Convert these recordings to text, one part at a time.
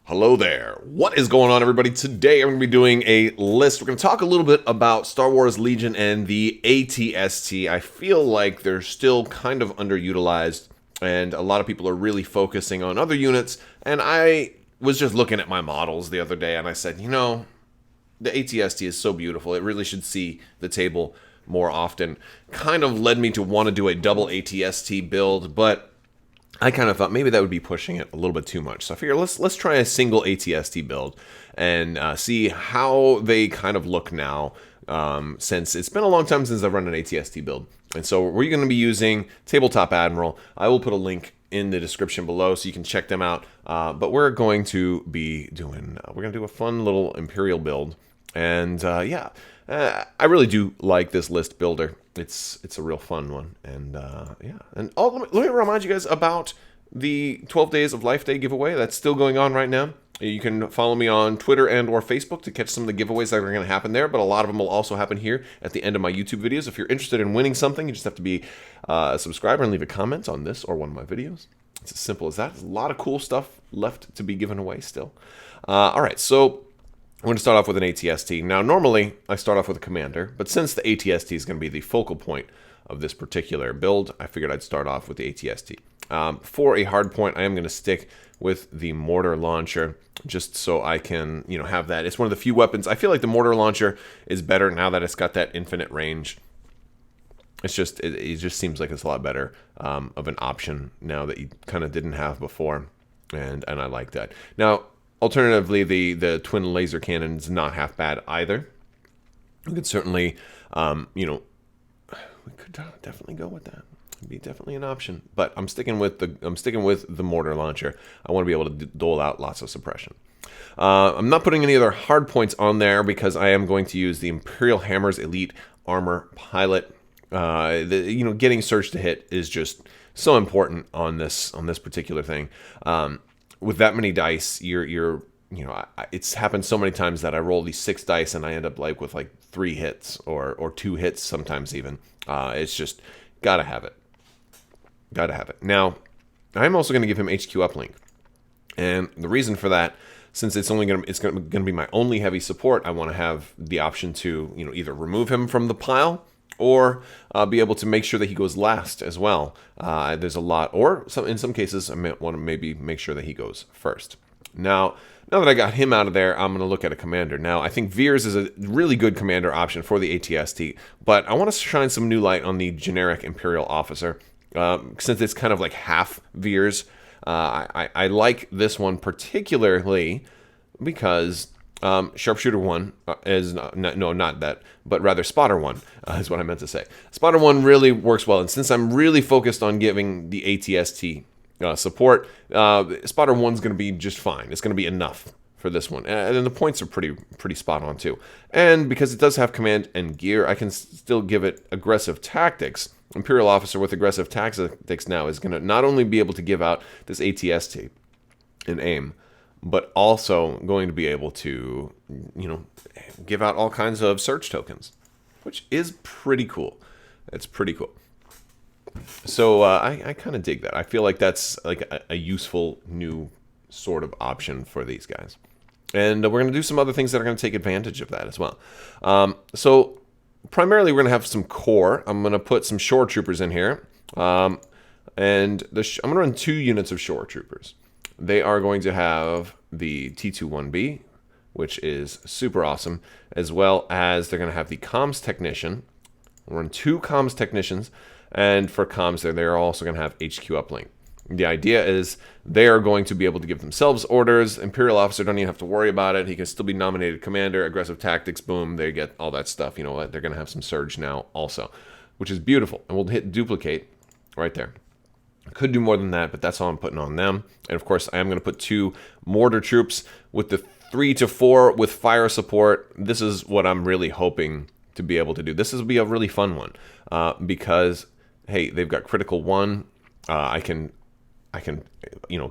Hello there. What is going on, everybody? Today I'm going to be doing a list. We're going to talk a little bit about Star Wars Legion and the ATST. I feel like they're still kind of underutilized, and a lot of people are really focusing on other units. And I was just looking at my models the other day, and I said, the ATST is so beautiful. It really should see the table more often. Kind of led me to want to do a double ATST build, but I kind of thought maybe that would be pushing it a little bit too much. So I figured let's try a single ATST build and see how they kind of look now, since it's been a long time since I've run an ATST build. And so we're going to be using Tabletop Admiral. I will put a link in the description below so you can check them out. But we're going to be doing, we're going to do a fun little Imperial build. And I really do like this list builder. It's a real fun one, and let me remind you guys about the 12 Days of Life Day giveaway that's still going on right now. You can follow me on Twitter and or Facebook to catch some of the giveaways that are going to happen there, but a lot of them will also happen here at the end of my YouTube videos. If you're interested in winning something, you just have to be a subscriber and leave a comment on this or one of my videos. It's as simple as that. There's a lot of cool stuff left to be given away still. All right, so I'm going to start off with an ATST. Now, normally, I start off with a commander, but since the ATST is going to be the focal point of this particular build, I figured I'd start off with the ATST. For a hard point, I am going to stick with the mortar launcher, just so I can, have that. It's one of the few weapons. I feel like the mortar launcher is better now that it's got that infinite range. It's just, it just seems like it's a lot better of an option now that you kind of didn't have before, and I like that. Now, alternatively, the twin laser cannon is not half bad either. We could certainly, we could definitely go with that. It'd be definitely an option. But I'm sticking with the mortar launcher. I want to be able to dole out lots of suppression. I'm not putting any other hard points on there because I am going to use the Imperial Hammer's Elite Armor Pilot. Getting surge to hit is just so important on this particular thing. With that many dice, it's happened so many times that I roll these 6 dice and I end up with 3 hits or 2 hits sometimes even. It's just gotta have it. Now, I'm also going to give him HQ uplink, and the reason for that, since it's going to be my only heavy support, I want to have the option to either remove him from the pile or be able to make sure that he goes last as well. There's a lot, or in some cases, I might want to maybe make sure that he goes first. Now that I got him out of there, I'm going to look at a commander. Now, I think Veers is a really good commander option for the ATST, but I want to shine some new light on the generic Imperial Officer. Since it's kind of like half Veers, I like this one particularly because Sharpshooter 1 is not that, but rather Spotter 1 is what I meant to say. Spotter 1 really works well, and since I'm really focused on giving the ATST support, Spotter 1 is going to be just fine. It's going to be enough for this one, and then the points are pretty spot on too. And because it does have command and gear, I can still give it aggressive tactics. Imperial Officer with aggressive tactics now is going to not only be able to give out this ATST and aim, but also going to be able to, give out all kinds of search tokens, which is pretty cool. It's pretty cool. So I kind of dig that. I feel like that's like a useful new sort of option for these guys. And we're going to do some other things that are going to take advantage of that as well. So primarily we're going to have some core. I'm going to put some shore troopers in here. And I'm going to run 2 units of shore troopers. They are going to have the T21B, which is super awesome, as well as they're going to have the comms technician. We'll run 2 comms technicians, and for comms they're also going to have HQ uplink. The idea is they are going to be able to give themselves orders. Imperial Officer don't even have to worry about it. He can still be nominated commander, aggressive tactics, boom, they get all that stuff. You know what? They're going to have some surge now also, which is beautiful. And we'll hit duplicate right there. Could do more than that, but that's all I'm putting on them. And of course, I am going to put 2 mortar troops with the 3 to 4 with fire support. This is what I'm really hoping to be able to do. This will be a really fun one because, hey, they've got critical 1. I can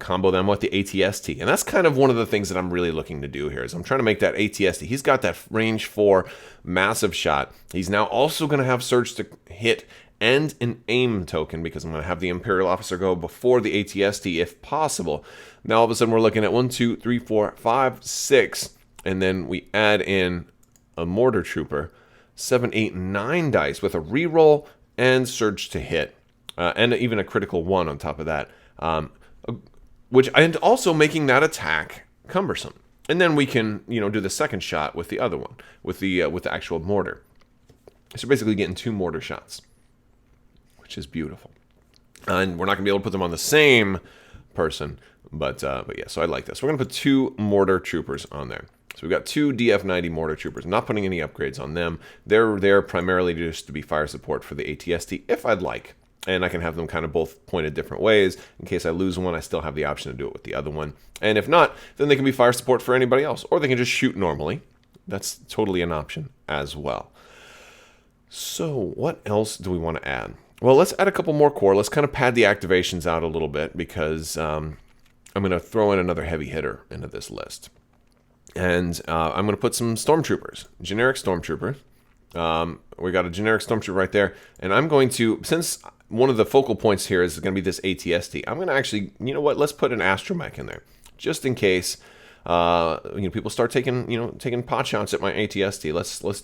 combo them with the ATST. And that's kind of one of the things that I'm really looking to do here is I'm trying to make that ATST. He's got that range 4 massive shot. He's now also going to have surge to hit and an aim token because I'm going to have the Imperial Officer go before the ATST if possible. Now all of a sudden we're looking at 1, 2, 3, 4, 5, 6, and then we add in a Mortar Trooper, 7, 8, 9 dice with a reroll and surge to hit, and even a critical 1 on top of that, and also making that attack cumbersome. And then we can, do the second shot with the other one, with the actual mortar. So basically getting 2 mortar shots, which is beautiful. And we're not going to be able to put them on the same person, but yeah, so I like this. We're going to put 2 mortar troopers on there. So we've got 2 DF90 mortar troopers. I'm not putting any upgrades on them. They're there primarily just to be fire support for the ATST if I'd like. And I can have them kind of both pointed different ways. In case I lose one, I still have the option to do it with the other one. And if not, then they can be fire support for anybody else. Or they can just shoot normally. That's totally an option as well. So what else do we want to add? Well, let's add a couple more core. Let's kind of pad the activations out a little bit because I'm going to throw in another heavy hitter into this list. And I'm going to put some stormtroopers, generic stormtroopers. We got a generic stormtrooper right there. And I'm going to, since one of the focal points here is going to be this ATST, I'm going to actually, let's put an astromech in there. Just in case, people start taking pot shots at my ATST.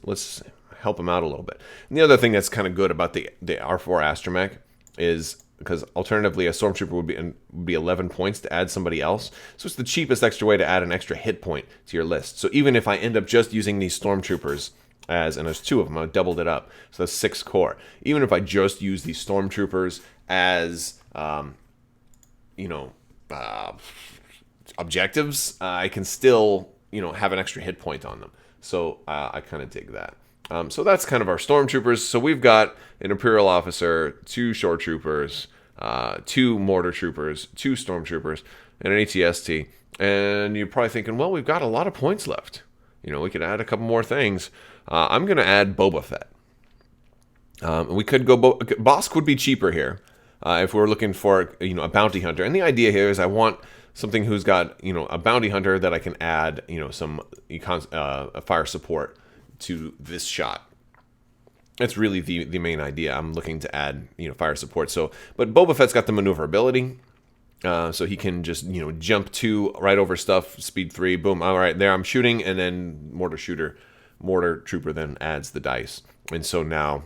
Let's help them out a little bit. And the other thing that's kind of good about the R4 astromech is, because alternatively a stormtrooper would be 11 points to add somebody else. So it's the cheapest extra way to add an extra hit point to your list. So even if I end up just using these stormtroopers and there's 2 of them, I doubled it up. So that's 6 core. Even if I just use these stormtroopers as, objectives, I can still, have an extra hit point on them. So I kind of dig that. So that's kind of our stormtroopers. So we've got an Imperial Officer, 2 shore troopers, 2 mortar troopers, 2 stormtroopers, and an ATST. And you're probably thinking, well, we've got a lot of points left. We could add a couple more things. I'm going to add Boba Fett. We could go, Bosk would be cheaper here if we're looking for, a bounty hunter. And the idea here is I want something who's got, a bounty hunter that I can add, some fire support to this shot. That's really the main idea. I'm looking to add, fire support. So, but Boba Fett's got the maneuverability. So he can just, jump 2 right over stuff, speed 3, boom. All right, there I'm shooting, and then mortar trooper then adds the dice. And so now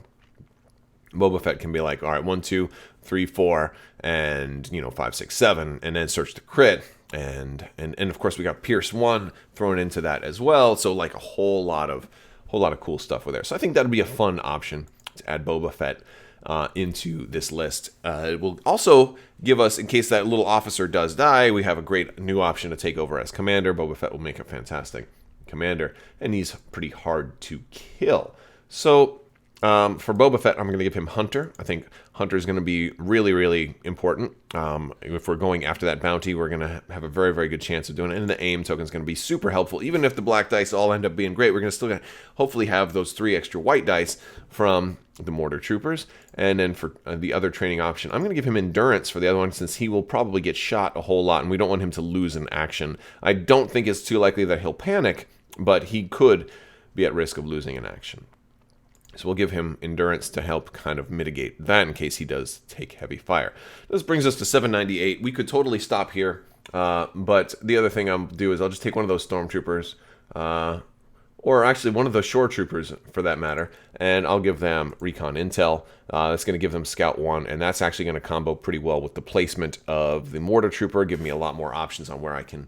Boba Fett can be like, all right, 1, 2, 3, 4, and 5, 6, 7, and then search the crit. And of course we got Pierce 1 thrown into that as well. So like a whole lot of cool stuff with there. So I think that'd be a fun option to add Boba Fett into this list. It will also give us, in case that little officer does die, we have a great new option to take over as commander. Boba Fett will make a fantastic commander, and he's pretty hard to kill. So for Boba Fett, I'm going to give him Hunter. I think Hunter is going to be really, really important. If we're going after that bounty, we're going to have a very, very good chance of doing it. And the aim token is going to be super helpful. Even if the black dice all end up being great, we're going to still hopefully have those 3 extra white dice from the mortar troopers. And then for the other training option, I'm going to give him endurance for the other one, since he will probably get shot a whole lot, and we don't want him to lose an action. I don't think it's too likely that he'll panic, but he could be at risk of losing an action. So we'll give him endurance to help kind of mitigate that in case he does take heavy fire. This brings us to 798. We could totally stop here, but the other thing I'll do is I'll just take one of those stormtroopers, or actually one of the shore troopers for that matter, and I'll give them recon intel. That's going to give them scout 1, and that's actually going to combo pretty well with the placement of the mortar trooper, give me a lot more options on where I can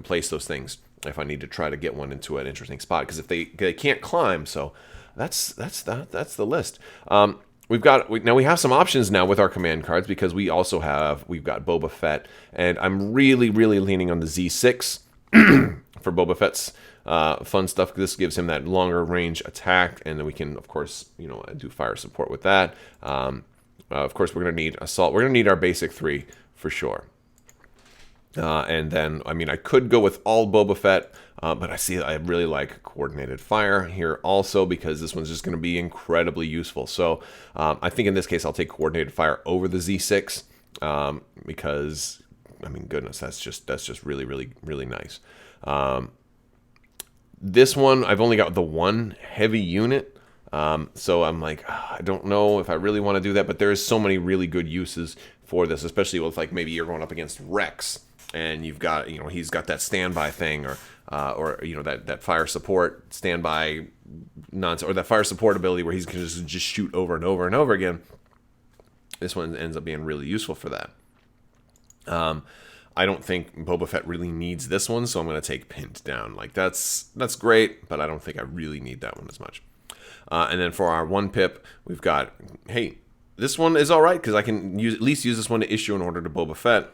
place those things if I need to try to get one into an interesting spot, because if they can't climb. So that's the list. We have some options now with our command cards, because we've got Boba Fett, and I'm really leaning on the Z6 for Boba Fett's fun stuff. This gives him that longer range attack, and then we can, of course, do fire support with that. Of course, we're going to need assault. We're going to need our basic 3 for sure. And then, I could go with all Boba Fett, but I really like coordinated fire here also, because this one's just going to be incredibly useful. So I think in this case I'll take coordinated fire over the Z6, because goodness, that's just really nice. This one I've only got the 1 heavy unit, So I'm like, I don't know if I really want to do that, but there's so many really good uses for this, especially with like maybe you're going up against Rex and you've got, he's got that standby thing, or that fire support standby nonsense, or that fire support ability where he's going to just shoot over and over and over again. This one ends up being really useful for that. I don't think Boba Fett really needs this one, so I'm going to take Pinned down. Like, that's great, but I don't think I really need that one as much. And then for our 1-pip, we've got, hey, this one is all right because I can at least use this one to issue an order to Boba Fett.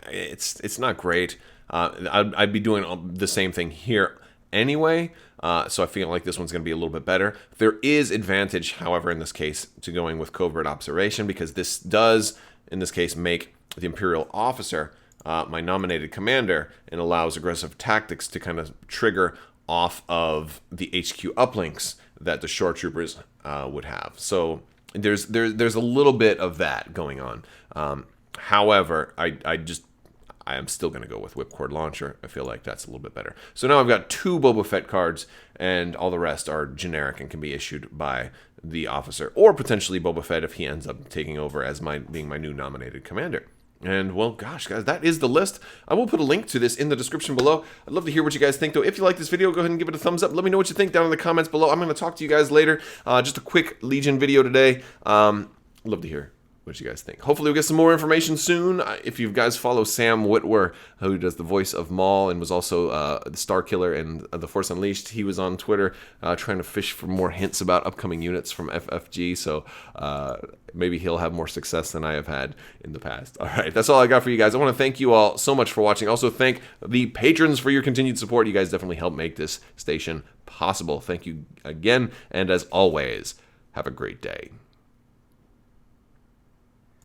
It's not great. I'd be doing the same thing here anyway, so I feel like this one's going to be a little bit better. There is advantage, however, in this case, to going with Covert Observation, because this does, in this case, make the Imperial Officer my nominated commander, and allows aggressive tactics to kind of trigger off of the HQ uplinks that the shore troopers would have. So there's a little bit of that going on. However, I am still going to go with Whipcord Launcher. I feel like that's a little bit better. So now I've got 2 Boba Fett cards, and all the rest are generic and can be issued by the officer, or potentially Boba Fett if he ends up taking over as being my new nominated commander. And, well, gosh, guys, that is the list. I will put a link to this in the description below. I'd love to hear what you guys think, though. If you like this video, go ahead and give it a thumbs up. Let me know what you think down in the comments below. I'm going to talk to you guys later. Just a quick Legion video today. Love to hear what you guys think. Hopefully we'll get some more information soon. If you guys follow Sam Witwer, who does the voice of Maul and was also the Star Killer in The Force Unleashed, he was on Twitter trying to fish for more hints about upcoming units from FFG, so maybe he'll have more success than I have had in the past. All right, that's all I got for you guys. I want to thank you all so much for watching. Also, thank the patrons for your continued support. You guys definitely help make this station possible. Thank you again, and as always, have a great day.